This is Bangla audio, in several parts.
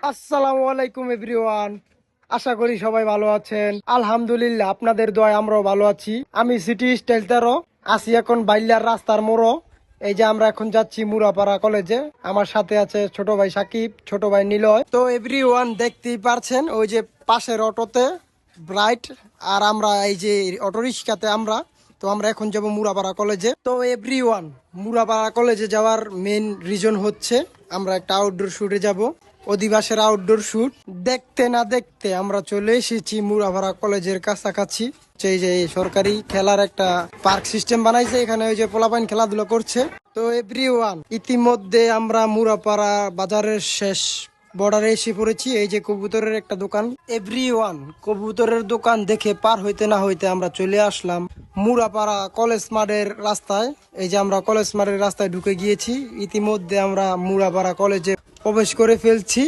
আসসালামু আলাইকুম এভরিওয়ান। আশা করি সবাই ভালো আছেন। আলহামদুলিল্লাহ, আপনাদের দোয়ায় আমরাও ভালো আছি। আমি সিটি স্টাইল 13 আছি এখন বাইলার রাস্তার মোড়ো। এই যে আমরা এখন যাচ্ছি মুরাপাড়া কলেজে। আমার সাথে আছে ছোট ভাই সাকিব, ছোট ভাই নিলয়। তো এভরিওয়ান দেখতেই পারছেন ওই যে পাশের অটোতে ব্রাইট আর আমরা এই যে অটো রিক্সাতে আমরা এখন যাব মুরাপাড়া কলেজে। তো এভরিওয়ান, মুরাপাড়া কলেজে যাওয়ার মেইন রিজন হচ্ছে আমরা একটা আউটডোর শুটে যাব। অধিবাসের আউটডোর শুট দেখতে না দেখতে আমরা চলে এসেছি মুরাপাড়া কলেজের কাছাকাছি। এই যে সরকারি খেলার একটা পার্ক সিস্টেম বানাইছে, এখানে ওই যে পোলাপাইন খেলাধুলা করছে। তো এভরিওয়ান, ইতিমধ্যে আমরা মুরাপাড়া বাজারের শেষ বর্ডারে এসে পড়েছি। এই যে কবুতরের একটা দোকান। এভরিওয়ান, কবুতরের দোকান দেখে পার হইতে না হইতে আমরা চলে আসলাম মুরাপাড়া কলেজ মাঠের রাস্তায়। এই যে আমরা কলেজ মাঠের রাস্তায় ঢুকে গিয়েছি। ইতিমধ্যে আমরা মুরাপাড়া কলেজে প্রবেশ করে ফেলছি।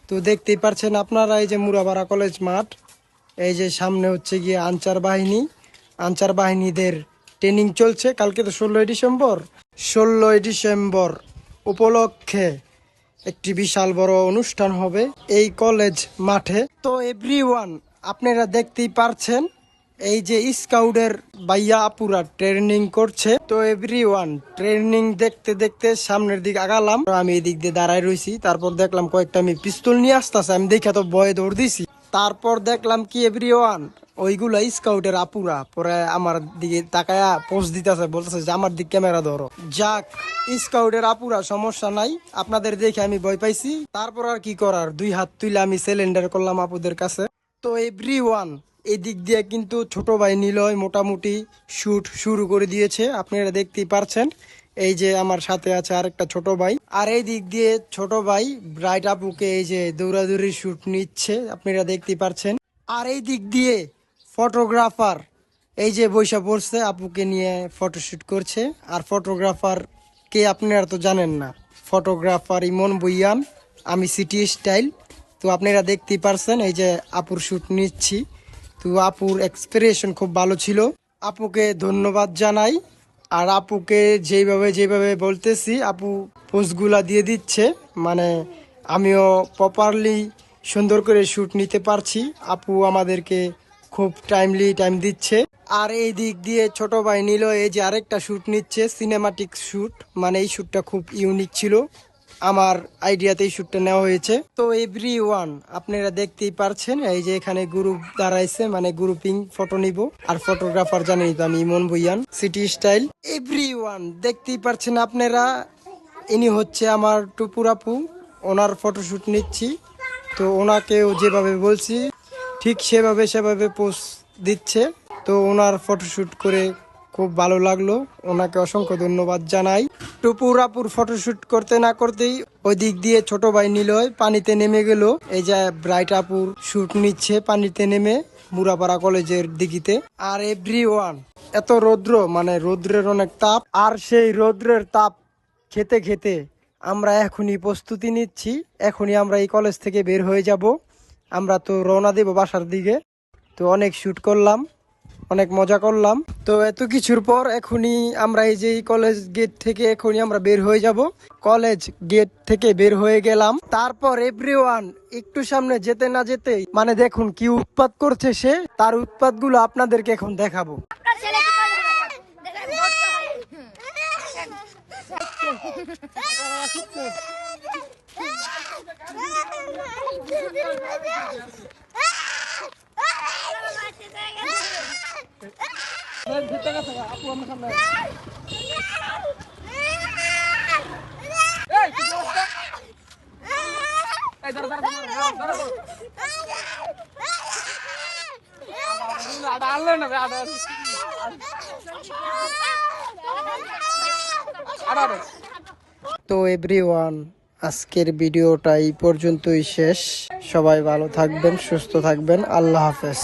তো দেখতেই পারছেন আপনারা এই যে মুরাপাড়া কলেজ মাঠ। এই যে সামনে হচ্ছে গিয়ে আনসার বাহিনীদের ট্রেনিং চলছে। কালকে তো 16ই ডিসেম্বর উপলক্ষে একটি বিশাল বড় অনুষ্ঠান হবে এই কলেজ মাঠে। তো এভরিওয়ান, আপনারা দেখতেই পারছেন এই যে স্কাউটের ভাইয়া আপুরা ট্রেনিং করছে। তো এভরিওয়ান, ট্রেনিং দেখতে দেখতে সামনের দিকে আগালাম। আমি এই দিক দিয়ে দাঁড়ায় রয়েছি। তারপর দেখলাম কয়েকটা আমি পিস্তল নিয়ে আসতেছে। আমি দেখে তো ভয়ে দৌড় দিছি। তারপর দেখলাম কি এভরিওয়ান, ওইগুলা স্কাউটের আপুরা পরে আমার দিকে তাকায়া পোস্ট দিতেছে, বলতেছে যে আমার দিক ক্যামেরা ধরো। যাক, স্কাউটের আপুরা সমস্যা নাই, আপনাদের দেখে আমি ভয় পাইছি। তারপর আর কি করার, দুই হাত তুলে আমি সিলিন্ডার করলাম আপুদের কাছে। তো এভরিওয়ান, এই দিক দিয়ে কিন্তু ছোট ভাই নিলয় মোটামুটি শুট শুরু করে দিয়েছে। আপনারা দেখতেই পারছেন। এই যে আমার সাথে আছে আরেকটা ছোট ভাই, আর এই দিক দিয়ে ছোট ভাই ব্রাইট আপুকে এই যে দৌড়াদৌড়ি শুট নিচ্ছে, আপনারা দেখতেই পারছেন। আর এই দিক দিয়ে ফটোগ্রাফার এই যে বৈশা পড়ছে, আপুকে নিয়ে ফটোশুট করছে। আর ফটোগ্রাফার কে আপনারা তো জানেন না, ফটোগ্রাফার ইমন ভুইয়ান, আমি সিটি স্টাইল। তো আপনারা দেখতেই পারছেন এই যে আপুর শুট নিচ্ছি। তো আপুর এক্সপ্রেশন খুব ভালো ছিল, আপুকে ধন্যবাদ জানাই। আর আপুকে যেভাবে যেভাবে বলতেছি আপু পোস্টগুলা দিয়ে দিচ্ছে, মানে আমিও প্রপারলি সুন্দর করে শ্যুট নিতে পারছি। আপু আমাদেরকে খুব টাইম দিচ্ছে। আর এই দিক দিয়ে ছোট ভাই নিল এই যে আরেকটা শ্যুট নিচ্ছে, সিনেমাটিক শ্যুট। মানে এই শ্যুটটা খুব ইউনিক ছিল, আমার আইডিয়াতে এই শ্যুটটা নেওয়া হয়েছে। তো এভরিওয়ান, আপনারা দেখতেই পারছেন এই যে এখানে গ্রুপ দাঁড়াইছে, মানে গ্রুপিং ফটো নিব। আর ফটোগ্রাফার জানেন তো আমি ইমন ভুইয়ান, সিটি স্টাইল। এভরিওয়ান, দেখতেই পারছেন আপনারা, ইনি হচ্ছে আমার টুপুর আপু, ওনার ফটোশুট নিচ্ছি। তো ওনাকেও যেভাবে বলছি ঠিক সেভাবে পোস্ট দিচ্ছে। তো ওনার ফটোশুট করে খুব ভালো লাগলো, ওনাকে অসংখ্য ধন্যবাদ জানাই। টুপুর আপুর ফটোশুট করতে না করতেই ওই দিক দিয়ে ছোট ভাই নিলয় পানিতে নেমে গেল। এই যে ব্রাইট আপুর শুট নিচ্ছে পানিতে নেমে মুরাপাড়া কলেজের দিঘিতে। আর এভরিওয়ান, এত রৌদ্র, মানে রৌদ্রের অনেক তাপ। আর সেই রৌদ্রের তাপ খেতে খেতে আমরা এখনই প্রস্তুতি নিচ্ছি। এখনই আমরা এই কলেজ থেকে বের হয়ে যাব। আমরা তো রওনা দেব বাসার দিকে। তো অনেক শুট করলাম, অনেক মজা করলাম। তো এত কিছুর পর এখনই আমরা এই যে কলেজ গেট থেকে এখনই আমরা বের হয়ে যাব। কলেজ গেট থেকে বের হয়ে গেলাম। তারপর এভরিওয়ান, একটু সামনে যেতে না যেতেই মানে দেখুন কি উৎপাত করছে সে, তার উৎপাতগুলো আপনাদেরকে এখন দেখাবো। তো এভরিওয়ান, আজকের ভিডিওটা এই পর্যন্তই শেষ। সবাই ভালো থাকবেন, সুস্থ থাকবেন, আল্লাহ হাফেজ।